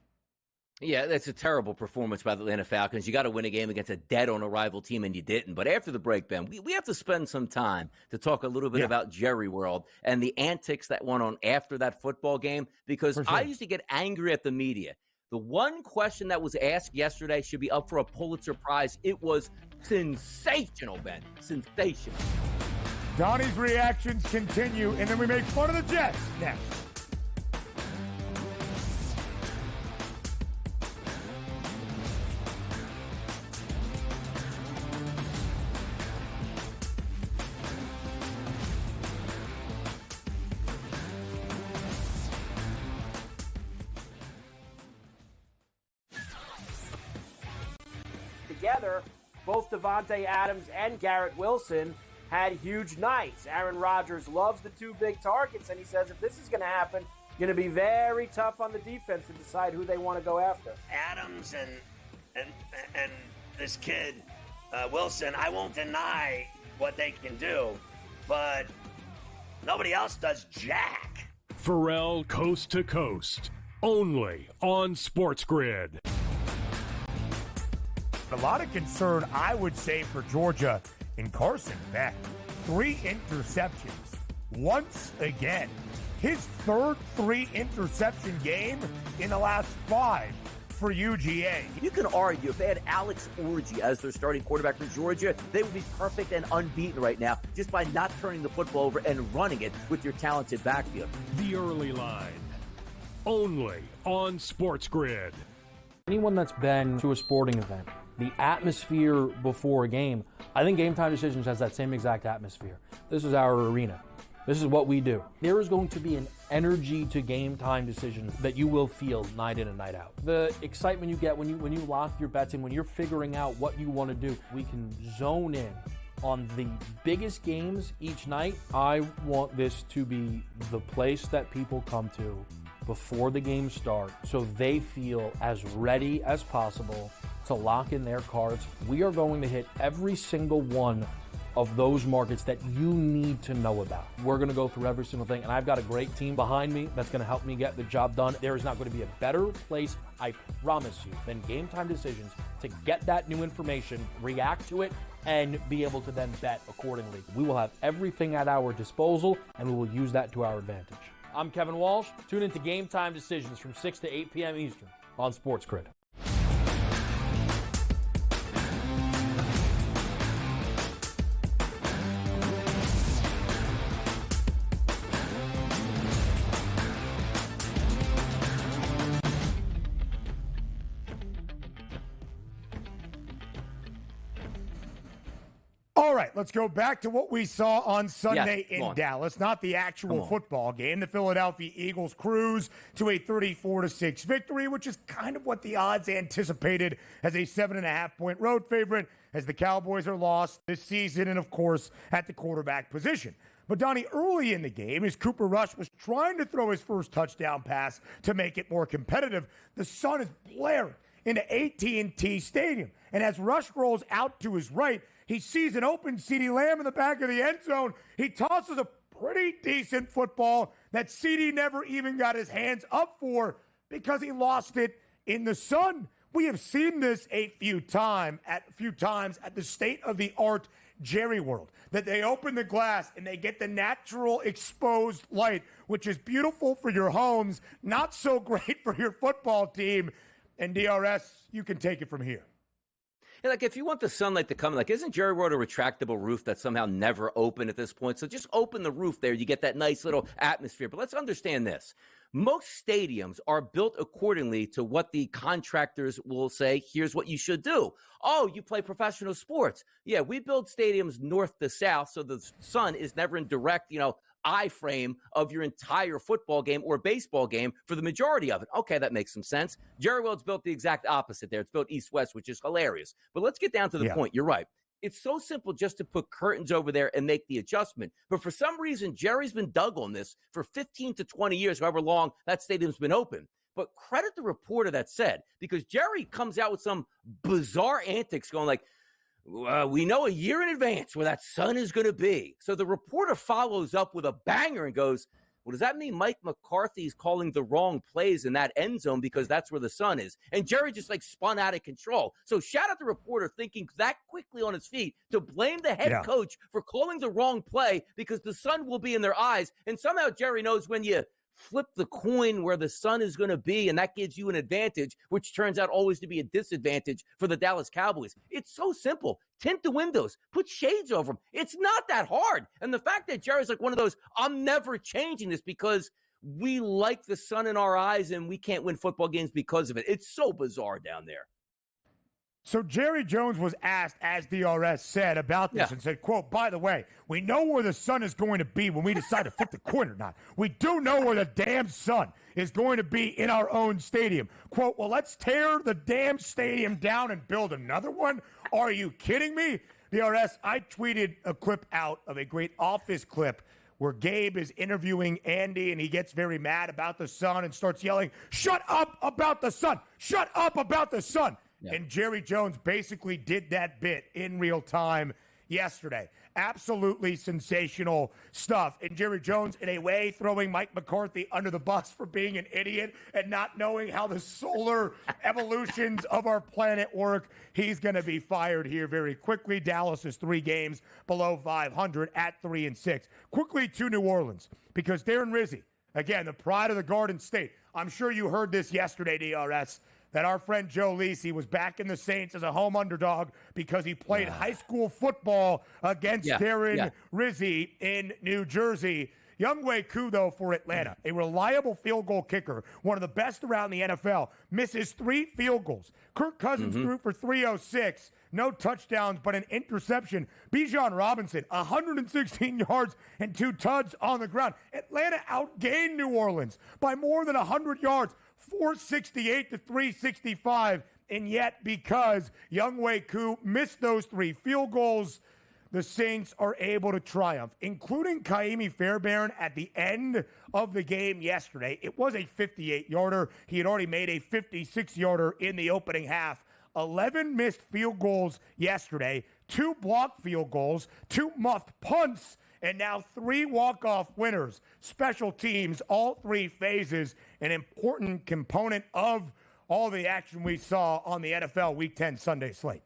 Yeah, that's a terrible performance by the Atlanta Falcons. You got to win a game against a dead-on-arrival team, and you didn't. But after the break, Ben, we have to spend some time to talk a little bit about Jerry World and the antics that went on after that football game, because I used to get angry at the media. The one question that was asked yesterday should be up for a Pulitzer Prize. It was sensational, Ben. Sensational. Donnie's reactions continue, and then we make fun of the Jets next. Together, both Davante Adams and Garrett Wilson had huge nights. Aaron Rodgers loves the 2 big targets, and he says if this is going to happen, going to be very tough on the defense to decide who they want to go after. Adams and this kid, Wilson, I won't deny what they can do, but nobody else does jack. Pharrell Coast to Coast, only on SportsGrid. A lot of concern, I would say, for Georgia in Carson Beck. 3 interceptions once again. His third 3-interception game in the last 5 for UGA. You can argue if they had Alex Orji as their starting quarterback for Georgia, they would be perfect and unbeaten right now just by not turning the football over and running it with your talented backfield. The Early Line, only on SportsGrid. Anyone that's been to a sporting event, the atmosphere before a game, I think Game Time Decisions has that same exact atmosphere. This is our arena. This is what we do. There is going to be an energy to Game Time Decisions that you will feel night in and night out. The excitement you get when you lock your bets in, when you're figuring out what you want to do, we can zone in on the biggest games each night. I want this to be the place that people come to before the games start so they feel as ready as possible to lock in their cards. We are going to hit every single one of those markets that you need to know about. We're going to go through every single thing, and I've got a great team behind me that's going to help me get the job done. There is not going to be a better place, I promise you, than Game Time Decisions to get that new information, react to it, and be able to then bet accordingly. We will have everything at our disposal, and we will use that to our advantage. I'm Kevin Walsh. Tune into Game Time Decisions from 6 to 8 p.m. Eastern on SportsGrid. All right, let's go back to what we saw on Sunday in Dallas, not the actual football game. The Philadelphia Eagles cruise to a 34-6 victory, which is kind of what the odds anticipated as a 7.5-point road favorite, as the Cowboys are lost this season and, of course, at the quarterback position. But, Donnie, early in the game, as Cooper Rush was trying to throw his first touchdown pass to make it more competitive, the sun is blaring into AT&T Stadium. And as Rush rolls out to his right, he sees an open CeeDee Lamb in the back of the end zone. He tosses a pretty decent football that CeeDee never even got his hands up for because he lost it in the sun. We have seen this a few times at the state-of-the-art Jerry World, that they open the glass and they get the natural exposed light, which is beautiful for your homes, not so great for your football team. And DRS, you can take it from here. Yeah, like if you want the sunlight to come, like isn't Jerry World a retractable roof that's somehow never open at this point? So just open the roof there. You get that nice little atmosphere. But let's understand this. Most stadiums are built accordingly to what the contractors will say, here's what you should do. Oh, you play professional sports. Yeah, we build stadiums north to south so the sun is never in direct, eye frame of your entire football game or baseball game for the majority of it. Okay, that makes some sense. Jerry World's built the exact opposite there. It's built east-west, which is hilarious. But let's get down to the point. You're right. It's so simple just to put curtains over there and make the adjustment. But for some reason, Jerry's been dug on this for 15 to 20 years, however long that stadium's been open. But credit the reporter that said, because Jerry comes out with some bizarre antics going like, we know a year in advance where that sun is going to be. So the reporter follows up with a banger and goes, well, does that mean Mike McCarthy's calling the wrong plays in that end zone because that's where the sun is? And Jerry just spun out of control. So shout out the reporter thinking that quickly on his feet to blame the head coach for calling the wrong play because the sun will be in their eyes. And somehow Jerry knows when you flip the coin where the sun is going to be, and that gives you an advantage, which turns out always to be a disadvantage for the Dallas Cowboys. It's so simple. Tint the windows. Put shades over them. It's not that hard. And the fact that Jerry's like one of those, I'm never changing this because we like the sun in our eyes and we can't win football games because of it. It's so bizarre down there. So Jerry Jones was asked, as DRS said, about this and said, quote, by the way, we know where the sun is going to be when we decide to flip the coin or not. We do know where the damn sun is going to be in our own stadium. Quote, well, let's tear the damn stadium down and build another one? Are you kidding me? DRS, I tweeted a clip out of a great Office clip where Gabe is interviewing Andy and he gets very mad about the sun and starts yelling, shut up about the sun! Shut up about the sun! Yeah. And Jerry Jones basically did that bit in real time yesterday. Absolutely sensational stuff. And Jerry Jones, in a way, throwing Mike McCarthy under the bus for being an idiot and not knowing how the solar evolutions of our planet work. He's going to be fired here very quickly. Dallas is 3 games below 500 at 3-6. Quickly to New Orleans, because Darren Rizzi, again, the pride of the Garden State. I'm sure you heard this yesterday, DRS, that our friend Joe Lisi was back in the Saints as a home underdog because he played high school football against Darren Rizzi in New Jersey. Younghoe Koo, though, for Atlanta, a reliable field goal kicker, one of the best around the NFL, misses 3 field goals. Kirk Cousins threw for 306, no touchdowns, but an interception. Bijan Robinson, 116 yards and 2 tuds on the ground. Atlanta outgained New Orleans by more than 100 yards. 468 to 365, and yet because Younghoe Koo missed those 3 field goals, the Saints are able to triumph, including Kaimi Fairbairn at the end of the game yesterday. It was a 58-yarder. He had already made a 56-yarder in the opening half. 11 missed field goals yesterday, 2 blocked field goals, 2 muffed punts, and now 3 walk-off winners. Special teams, all 3 phases, an important component of all the action we saw on the NFL Week 10 Sunday slate.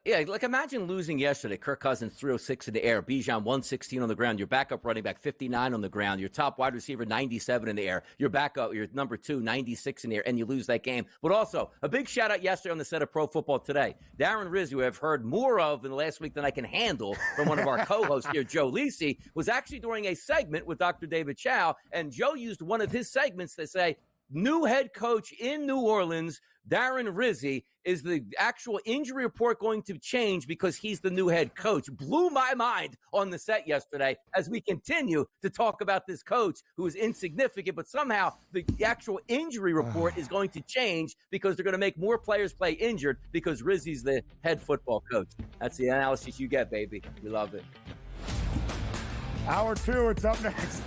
Yeah, like imagine losing yesterday. Kirk Cousins 306 in the air, Bijan 116 on the ground, your backup running back 59 on the ground, your top wide receiver 97 in the air, your backup, your number 2 96 in the air, and you lose that game. But also a big shout out yesterday on the set of Pro Football Today. Darren Rizzi, who I've heard more of in the last week than I can handle from one of our co-hosts here, Joe Lisi, was actually doing a segment with Dr. David Chow, and Joe used one of his segments to say, new head coach in New Orleans, Darren Rizzi, is the actual injury report going to change because he's the new head coach? Blew my mind on the set yesterday as we continue to talk about this coach who is insignificant, but somehow the actual injury report is going to change because they're going to make more players play injured because Rizzi's the head football coach. That's the analysis you get, baby. We love it. Hour 2, it's up next.